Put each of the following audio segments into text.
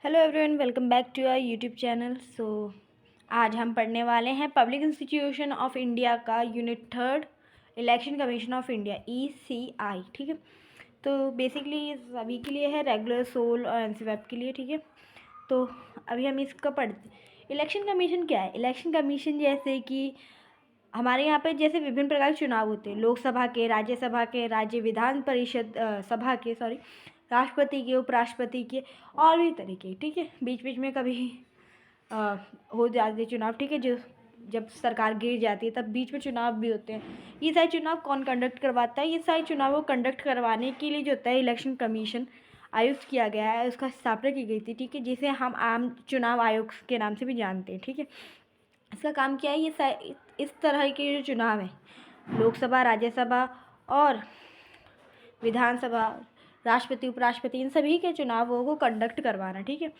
Hello everyone, welcome back to our YouTube channel. आज हम पढ़ने वाले हैं पब्लिक इंस्टीट्यूशन ऑफ इंडिया का unit 3 election commission of India ECI। ठीक है, तो बेसिकली ये सभी के लिए है, रेगुलर, सोल और एनसीवेब के लिए। ठीक है, तो अभी हम इसका पढ़ते हैं। इलेक्शन कमीशन क्या है? इलेक्शन कमीशन जैसे कि हमारे यहाँ पे जैसे विभिन्न प्रकार के चुनाव होते हैं, लोकसभा के, राज्यसभा के, राज्य विधान परिषद सभा के, सॉरी, राष्ट्रपति के, उपराष्ट्रपति के और भी तरीके। ठीक है, बीच बीच में कभी हो जाते हैं चुनाव। ठीक है, जो जब सरकार गिर जाती है तब बीच में चुनाव भी होते हैं। ये सारे चुनाव कौन कंडक्ट करवाता है? ये सारे चुनाव को कंडक्ट करवाने के लिए जो होता है इलेक्शन कमीशन आयुक्त किया गया है, उसका स्थापना की गई थी। ठीक है, जिसे हम आम चुनाव आयोग के नाम से भी जानते हैं। ठीक है, इसका काम क्या है? ये इस तरह के जो चुनाव हैं, लोकसभा, राज्यसभा और विधानसभा, राष्ट्रपति, उपराष्ट्रपति, इन सभी के चुनावों को कंडक्ट करवाना। ठीक है,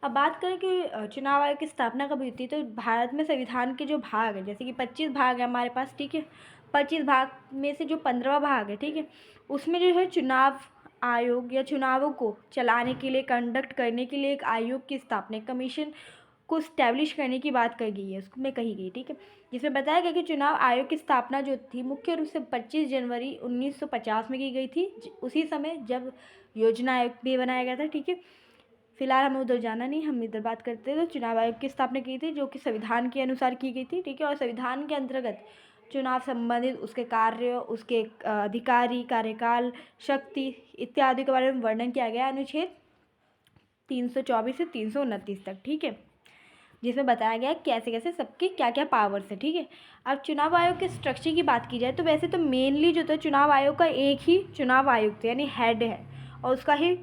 अब बात करें कि चुनाव आयोग की स्थापना कब हुई थी, तो भारत में संविधान के जो भाग है, जैसे कि 25 भाग है हमारे पास। ठीक है, 25 भाग में से जो 15वां भाग है, ठीक है, उसमें जो है चुनाव आयोग या चुनावों को चलाने के लिए, कंडक्ट करने के लिए एक आयोग की स्थापना, कमीशन को स्टैब्लिश करने की बात कही गई है, उसमें कही गई। ठीक है, जिसमें बताया गया कि चुनाव आयोग की स्थापना जो थी मुख्य रूप से 25 जनवरी 1950 में की गई थी, उसी समय जब योजना आयोग भी बनाया गया था। ठीक है, फिलहाल हमें उधर जाना नहीं, हम इधर बात करते हैं। तो चुनाव आयोग की स्थापना की थी जो कि संविधान के अनुसार की गई थी। ठीक है, और संविधान के अंतर्गत चुनाव संबंधित उसके कार्य, उसके अधिकारी, कार्यकाल, शक्ति इत्यादि के बारे में वर्णन किया गया अनुच्छेद 324 से 329 तक। ठीक है, जिसमें बताया गया कैसे कैसे सबकी क्या क्या पावर्स है। ठीक है, अब चुनाव आयोग के स्ट्रक्चर की बात की जाए तो वैसे तो मेनली जो था चुनाव आयोग का एक ही चुनाव आयुक्त यानी हेड है और उसका ही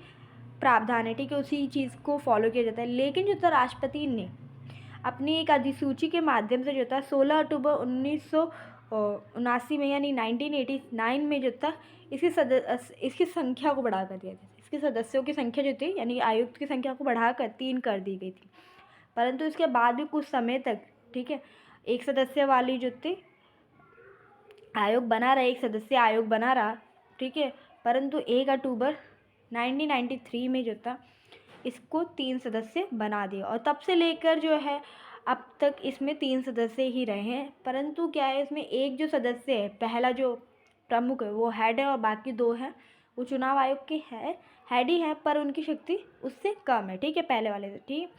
प्रावधान है। ठीक है, उसी चीज़ को फॉलो किया जाता है। लेकिन जो था राष्ट्रपति ने अपनी एक अधिसूची के माध्यम से जो था 16 अक्टूबर 1979 में यानी 1989 में जो था इसकी संख्या को बढ़ा कर दिया था। इसके सदस्यों की संख्या जो थी यानी आयुक्त की संख्या को बढ़ाकर 3 कर दी गई थी। परंतु इसके बाद भी कुछ समय तक, ठीक है, एक सदस्य वाली जो थी आयोग बना रहा, एक सदस्य आयोग बना रहा। ठीक है, परंतु 1 अक्टूबर 1993 में जो था इसको 3 सदस्य बना दिया और तब से लेकर जो है अब तक इसमें 3 सदस्य ही रहे हैं। परंतु क्या है, इसमें एक जो सदस्य है, पहला जो प्रमुख है, वो हेड है और बाकी 2 हैं वो चुनाव आयोग के है, हेड ही हैं, पर उनकी शक्ति उससे कम है। ठीक है, पहले वाले से। ठीक,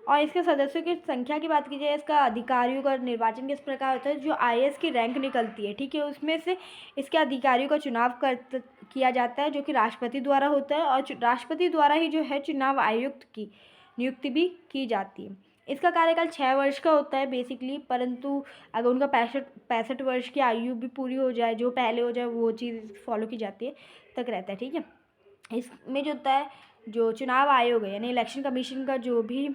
और इसके सदस्यों की संख्या की बात की जाए, इसका अधिकारियों का निर्वाचन किस प्रकार होता है? जो IAS की रैंक निकलती है, ठीक है, उसमें से इसके अधिकारियों का चुनाव किया जाता है जो कि राष्ट्रपति द्वारा होता है और राष्ट्रपति द्वारा ही जो है चुनाव आयुक्त की नियुक्ति भी की जाती है। इसका कार्यकाल 6 वर्ष का होता है बेसिकली, परंतु अगर उनका 65 वर्ष की आयु भी पूरी हो जाए, जो पहले हो जाए वो चीज़ फॉलो की जाती है, तक रहता है। ठीक है, इसमें जो होता है जो चुनाव आयोग है यानी इलेक्शन कमीशन का जो भी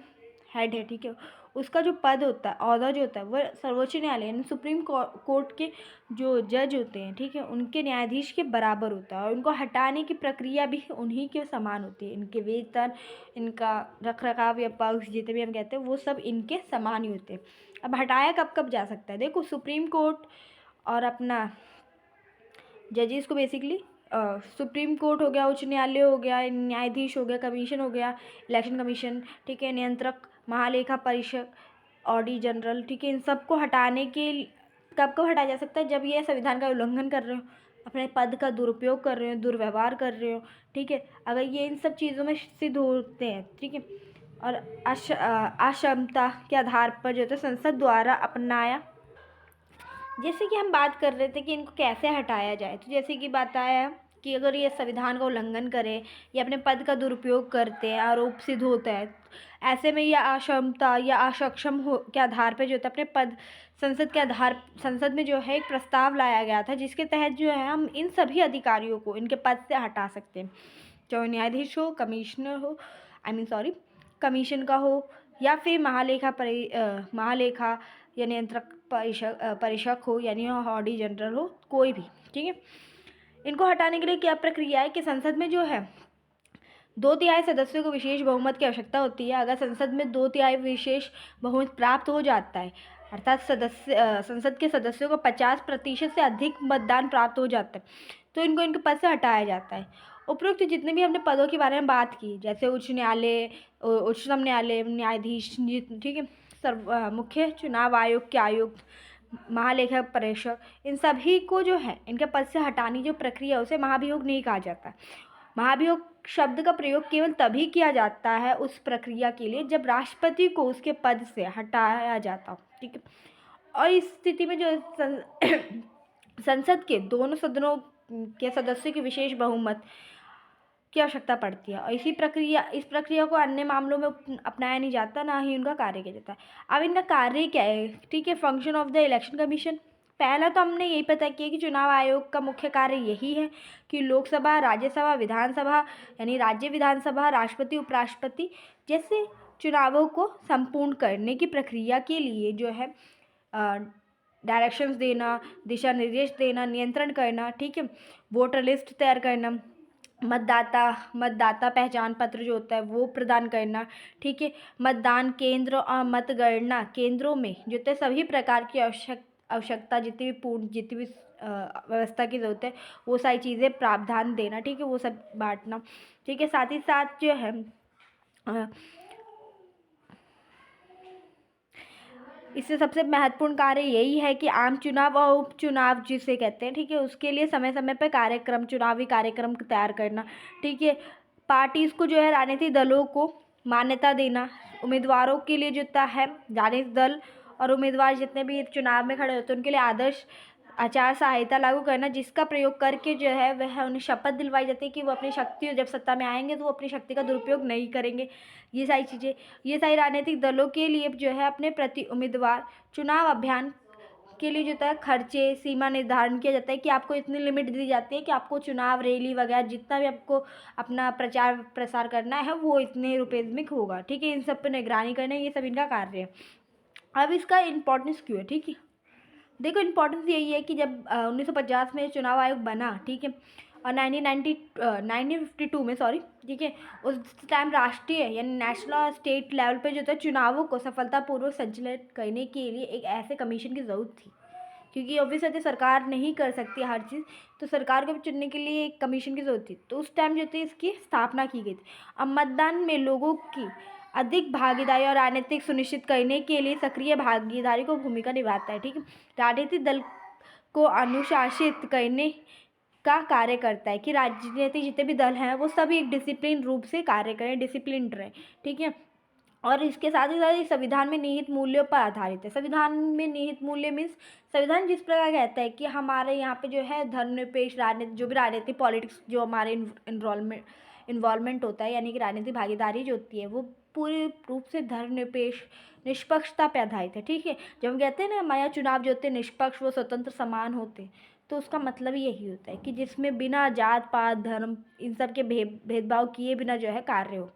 हेड है, ठीक है, उसका जो पद होता है, ओहदा जो होता है, वह सर्वोच्च न्यायालय यानी सुप्रीम कोर्ट के जो जज होते हैं, ठीक है, उनके न्यायाधीश के बराबर होता है और उनको हटाने की प्रक्रिया भी उन्हीं के समान होती है। इनके वेतन, इनका रख रखाव या पक्ष जितने भी हम कहते हैं वो सब इनके समान ही होते हैं। अब हटाया कब कब जा सकता है? देखो, सुप्रीम कोर्ट और अपना जजेस को बेसिकली सुप्रीम कोर्ट हो गया, उच्च न्यायालय हो गया, न्यायाधीश हो गया, कमीशन हो गया, इलेक्शन कमीशन, ठीक है, नियंत्रक, महालेखा परीक्षक, ऑडिट जनरल, ठीक है, इन सबको हटाने के कब कब हटाया जा सकता है? जब ये संविधान का उल्लंघन कर रहे हो, अपने पद का दुरुपयोग कर रहे हो, दुर्व्यवहार कर रहे हो। ठीक है, अगर ये इन सब चीज़ों में सिद्ध होते हैं, ठीक है, और अक्षमता के आधार पर जो है संसद द्वारा अपनाया, जैसे कि हम बात कर रहे थे कि इनको कैसे हटाया जाए, तो जैसे कि बताया कि अगर ये संविधान का उल्लंघन करे या अपने पद का दुरुपयोग करते हैं, आरोप सिद्ध होता है, ऐसे में यह अक्षमता या असक्षम हो के आधार पर जो होता है अपने पद संसद में जो है एक प्रस्ताव लाया गया था जिसके तहत जो है हम इन सभी अधिकारियों को इनके पद से हटा सकते हैं, चाहे न्यायाधीश हो, कमिश्नर हो, कमीशन का हो, या फिर महालेखा या नियंत्रक परीक्षक हो यानी ऑडिट जनरल हो, कोई भी। ठीक है, इनको हटाने के लिए क्या प्रक्रिया है कि संसद में जो है 2/3 सदस्यों को विशेष बहुमत की आवश्यकता होती है। अगर संसद में 2/3 विशेष बहुमत प्राप्त हो जाता है, अर्थात संसद के सदस्यों को 50% से अधिक मतदान प्राप्त हो जाता है, तो इनको इनके पद से हटाया जाता है उपरोक्त जितने भी हमने पदों के बारे में बात की, जैसे उच्च न्यायालय, उच्चतम न्यायालय, न्यायाधीश, ठीक है, मुख्य चुनाव आयोग के आयुक्त, महालेखा परीक्षक, इन सभी को जो है इनके पद से हटाने जो प्रक्रिया उसे महाभियोग नहीं कहा जाता। महाभियोग शब्द का प्रयोग केवल तभी किया जाता है उस प्रक्रिया के लिए जब राष्ट्रपति को उसके पद से हटाया जाता हो, ठीक है। और इस स्थिति में जो संसद के दोनों सदनों के सदस्यों की विशेष बहुमत की आवश्यकता पड़ती है, और इस प्रक्रिया को अन्य मामलों में अपनाया नहीं जाता, ना ही उनका कार्य किया जाता है। अब इनका कार्य क्या है, ठीक है। Function of the election commission, पहला तो हमने यही पता किया कि चुनाव आयोग का मुख्य कार्य यही है कि लोकसभा, राज्यसभा, विधानसभा यानी राज्य विधानसभा, राष्ट्रपति, उपराष्ट्रपति जैसे चुनावों को संपूर्ण करने की प्रक्रिया के लिए जो है डायरेक्शंस देना, दिशा निर्देश देना, नियंत्रण करना, ठीक है, वोटर लिस्ट तैयार करना, मतदाता पहचान पत्र जो होता है वो प्रदान करना, ठीक है, मतदान केंद्र और मतगणना केंद्रों में जो होते सभी प्रकार की आवश्यकता जितनी भी व्यवस्था की ज़रूरत है वो सारी चीज़ें प्रावधान देना, ठीक है, वो सब बांटना, ठीक है। साथ ही साथ जो है इससे सबसे महत्वपूर्ण कार्य यही है कि आम चुनाव और उपचुनाव जिसे कहते हैं, ठीक है, उसके लिए समय समय पर चुनावी कार्यक्रम तैयार करना, ठीक है। पार्टीज को जो है राजनीतिक दलों को मान्यता देना, उम्मीदवारों के लिए जो है राजनीतिक दल और उम्मीदवार जितने भी चुनाव में खड़े होते हैं उनके लिए आदर्श आचार संहिता लागू करना, जिसका प्रयोग करके जो है वह उन्हें शपथ दिलवाई जाती है कि वो अपनी शक्ति, जब सत्ता में आएंगे तो वो अपनी शक्ति का दुरुपयोग नहीं करेंगे। ये सारी चीज़ें, ये सारी राजनीतिक दलों के लिए जो है अपने प्रति उम्मीदवार चुनाव अभियान के लिए जो है खर्चे सीमा निर्धारण किया जाता है कि आपको इतनी लिमिट दी जाती है कि आपको चुनाव रैली वगैरह जितना भी आपको अपना प्रचार प्रसार करना है वो इतने रुपये में होगा, ठीक है। इन सब पर निगरानी करना, ये सब इनका कार्य है। अब इसका इम्पोर्टेंस क्यों है, ठीक है। देखो इम्पोर्टेंस यही है कि जब 1950 में चुनाव आयोग बना, ठीक है, और 1952 में ठीक है, उस टाइम राष्ट्रीय यानी नेशनल और स्टेट लेवल पे जो था चुनावों को सफलतापूर्वक संचालित करने के लिए एक ऐसे कमीशन की ज़रूरत थी, क्योंकि ऑब्वियसली सरकार नहीं कर सकती हर चीज़, तो सरकार को भी चुनने के लिए एक कमीशन की ज़रूरत थी। तो उस टाइम जो थी इसकी स्थापना की गई थी। अब मतदान में लोगों की अधिक भागीदारी और राजनीतिक सुनिश्चित करने के लिए सक्रिय भागीदारी को भूमिका निभाता है, ठीक है। राजनीतिक दल को अनुशासित करने का कार्य करता है कि राजनीतिक जितने भी दल हैं वो सभी एक डिसिप्लिन रूप से कार्य करें, डिसिप्लिन्ड रहें, ठीक है। और इसके साथ ही साथ संविधान में निहित मूल्यों पर आधारित है। संविधान में निहित मूल्य मीन्स संविधान जिस प्रकार कहता है कि हमारे यहाँ पे जो है धर्मनिरपेक्ष राजनीति, जो भी राजनीति पॉलिटिक्स जो हमारे इन्वॉल्वमेंट होता है, यानी कि राजनीतिक भागीदारी जो होती है वो पूरे रूप से धर्मनिरपेक्ष निष्पक्षता पर आधारित है, ठीक है। जब हम कहते हैं ना हमारे यहाँ चुनाव जो होते हैं निष्पक्ष, वो स्वतंत्र, समान होते हैं, तो उसका मतलब यही होता है कि जिसमें बिना जात पात धर्म इन सब के भेदभाव किए बिना जो है कार्य हो।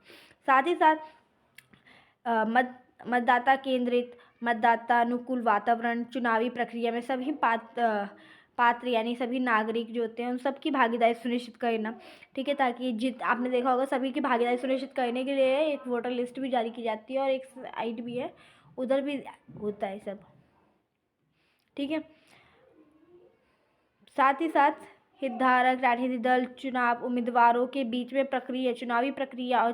साथ ही साथ मतदाता केंद्रित, मतदाता अनुकूल वातावरण, चुनावी प्रक्रिया में सभी पात्र यानी सभी नागरिक जो होते हैं उन सबकी भागीदारी सुनिश्चित करना, ठीक है, ताकि आपने देखा होगा सभी की भागीदारी सुनिश्चित करने के लिए एक वोटर लिस्ट भी जारी की जाती है और एक साइट भी है, उधर भी होता है सब, ठीक है। साथ ही साथ हितधारक, राजनीतिक दल, चुनाव उम्मीदवारों के बीच में चुनावी प्रक्रिया और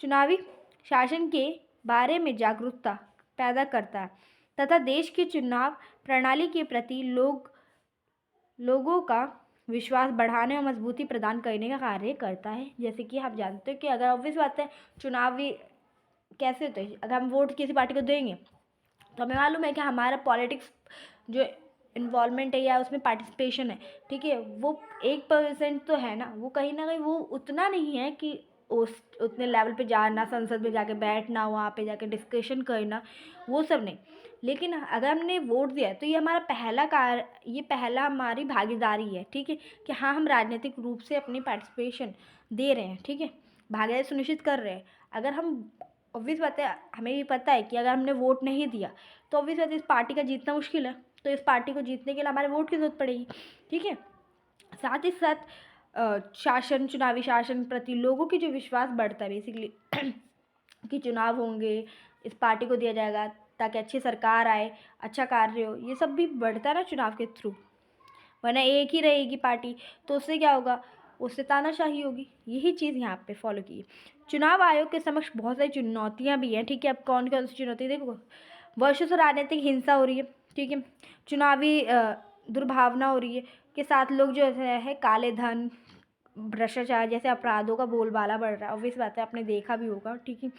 चुनावी शासन के बारे में जागरूकता पैदा करता है तथा देश की चुनाव प्रणाली के प्रति लोगों का विश्वास बढ़ाने और मजबूती प्रदान करने का कार्य करता है। जैसे कि आप जानते हो कि अगर ऑब्वियस बात है चुनावी कैसे होते हैं, अगर हम वोट किसी पार्टी को देंगे तो हमें मालूम है कि हमारा पॉलिटिक्स जो इन्वॉल्वमेंट है या उसमें पार्टिसिपेशन है, ठीक है, वो 1% तो है ना, वो कहीं ना कहीं वो उतना नहीं है कि उतने लेवल पे जाना, संसद में जाके बैठना, वहाँ पे जाके डिस्कशन करना, वो सब नहीं। लेकिन अगर हमने वोट दिया तो ये पहला हमारी भागीदारी है, ठीक है, कि हाँ हम राजनीतिक रूप से अपनी पार्टिसिपेशन दे रहे हैं, ठीक है, भागीदारी सुनिश्चित कर रहे हैं। अगर हम ऑब्वियस बात है, हमें भी पता है कि अगर हमने वोट नहीं दिया तो ऑब्वियस बात है इस पार्टी का जीतना मुश्किल है, तो इस पार्टी को जीतने के लिए हमारे वोट की ज़रूरत पड़ेगी, ठीक है। साथ ही साथ चुनावी शासन प्रति लोगों की जो विश्वास बढ़ता है बेसिकली कि चुनाव होंगे, इस पार्टी को दिया जाएगा ताकि अच्छी सरकार आए, अच्छा कार्य हो, ये सब भी बढ़ता है ना चुनाव के थ्रू, वरना एक ही रहेगी पार्टी तो उससे क्या होगा, उससे तानाशाही होगी। यही चीज़ यहाँ पे फॉलो की। चुनाव आयोग के समक्ष बहुत सारी चुनौतियाँ भी हैं, ठीक है। अब कौन कौन सी चुनौती, देखो वर्षों से राजनीतिक हिंसा हो रही है, ठीक है। चुनावी दुर्भावना हो रही है के साथ लोग जो है काले धन, भ्रष्टाचार जैसे अपराधों का बोलबाला बढ़ रहा है। ऑब्वियस बात है, आपने देखा भी होगा, ठीक है।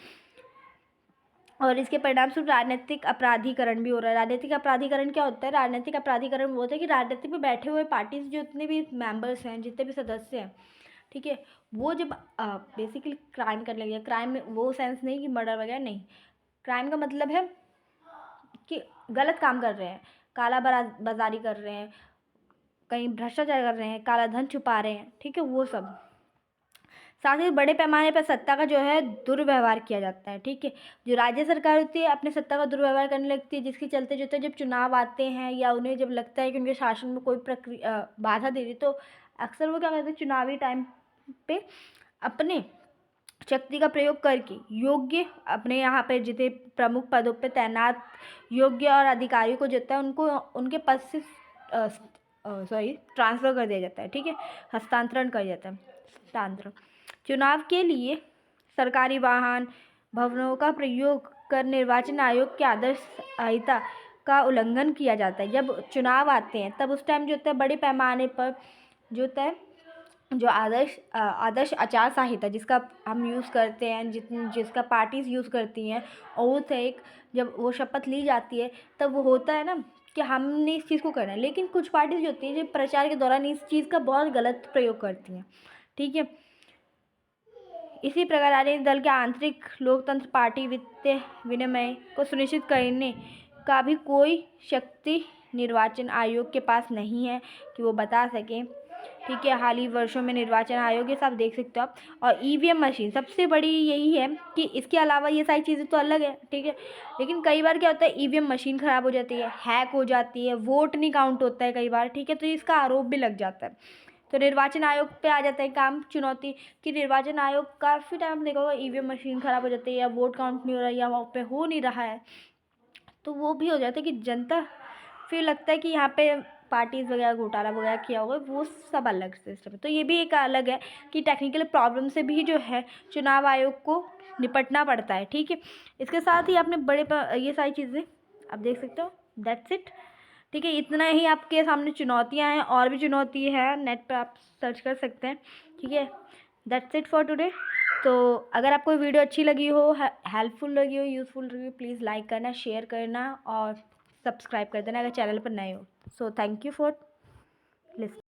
और इसके परिणाम स्वरूप राजनीतिक अपराधीकरण भी हो रहा है। राजनीतिक अपराधीकरण क्या होता है? राजनीतिक अपराधीकरण वो होता है कि राजनीति में बैठे हुए पार्टी से जितने भी मेंबर्स हैं, जितने भी सदस्य हैं, ठीक है, वो जब बेसिकली क्राइम करने लगे। क्राइम में वो सेंस नहीं कि मर्डर वगैरह नहीं, क्राइम का मतलब है कि गलत काम कर रहे हैं, काला बाजारी कर रहे हैं, कहीं भ्रष्टाचार कर रहे हैं, काला धन छुपा रहे हैं, ठीक है, वो सब। साथ ही बड़े पैमाने पर सत्ता का जो है दुर्व्यवहार किया जाता है, ठीक है। जो राज्य सरकार होती है अपने सत्ता का दुर्व्यवहार करने लगती है, जिसके चलते जो है जब चुनाव आते हैं या उन्हें जब लगता है कि उनके शासन में कोई बाधा दे रही, तो अक्सर वो क्या करते हैं, चुनावी टाइम पे अपने शक्ति का प्रयोग करके योग्य, अपने यहाँ पे जितने प्रमुख पदों पे तैनात योग्य और अधिकारियों को जो है उनको उनके पद से ट्रांसफ़र कर दिया जाता है, ठीक है, हस्तांतरण कर दिया जाता है। हस्तांतरण चुनाव के लिए सरकारी वाहन, भवनों का प्रयोग कर निर्वाचन आयोग के आदर्श संहिता का उल्लंघन किया जाता है। जब चुनाव आते हैं तब उस टाइम जो होता है बड़े पैमाने पर जो होता है जो आदर्श आचार संहिता जिसका हम यूज़ करते हैं, जिसका पार्टीज़ यूज़ करती हैं, ओथ है एक, जब वो शपथ ली जाती है तब वो होता है ना कि हमने इस चीज़ को करना है। लेकिन कुछ पार्टीज़ जो होती हैं जो प्रचार के दौरान इस चीज़ का बहुत गलत प्रयोग करती हैं, ठीक है। इसी प्रकार राजनीतिक दल के आंतरिक लोकतंत्र पार्टी वित्तीय विनिमय को सुनिश्चित करने का भी कोई शक्ति निर्वाचन आयोग के पास नहीं है कि वो बता सकें, ठीक है। हाल ही वर्षों में निर्वाचन आयोग, ये सब देख सकते हो आप। और ईवीएम मशीन सबसे बड़ी यही है कि इसके अलावा ये सारी चीज़ें तो अलग है, ठीक है, लेकिन कई बार क्या होता है ईवीएम मशीन ख़राब हो जाती है, हैक हो जाती है, वोट नहीं काउंट होता है कई बार, ठीक है, तो इसका आरोप भी लग जाता है। तो निर्वाचन आयोग पे आ जाता है काम, चुनौती कि निर्वाचन आयोग काफ़ी टाइम देखा होगा ईवीएम मशीन ख़राब हो जाती है या वोट काउंट नहीं हो रहा है या वहाँ पे हो नहीं रहा है, तो वो भी हो जाता है कि जनता फिर लगता है कि यहाँ पे पार्टीज़ वगैरह घोटाला वगैरह किया होगा, वो सब अलग सिस्टम है। तो ये भी एक अलग है कि टेक्निकल प्रॉब्लम से भी जो है चुनाव आयोग को निपटना पड़ता है, ठीक है। इसके साथ ही आपने ये सारी चीज़ें आप देख सकते हो। दैट्स इट, ठीक है। इतना ही आपके सामने चुनौतियां हैं, और भी चुनौती है, नेट पे आप सर्च कर सकते हैं, ठीक है। That's it for today. तो अगर आपको वीडियो अच्छी लगी हो, हेल्पफुल लगी हो, यूज़फुल लगी हो, प्लीज़ लाइक करना, शेयर करना और सब्सक्राइब कर देना अगर चैनल पर नए हो। So thank you for listening.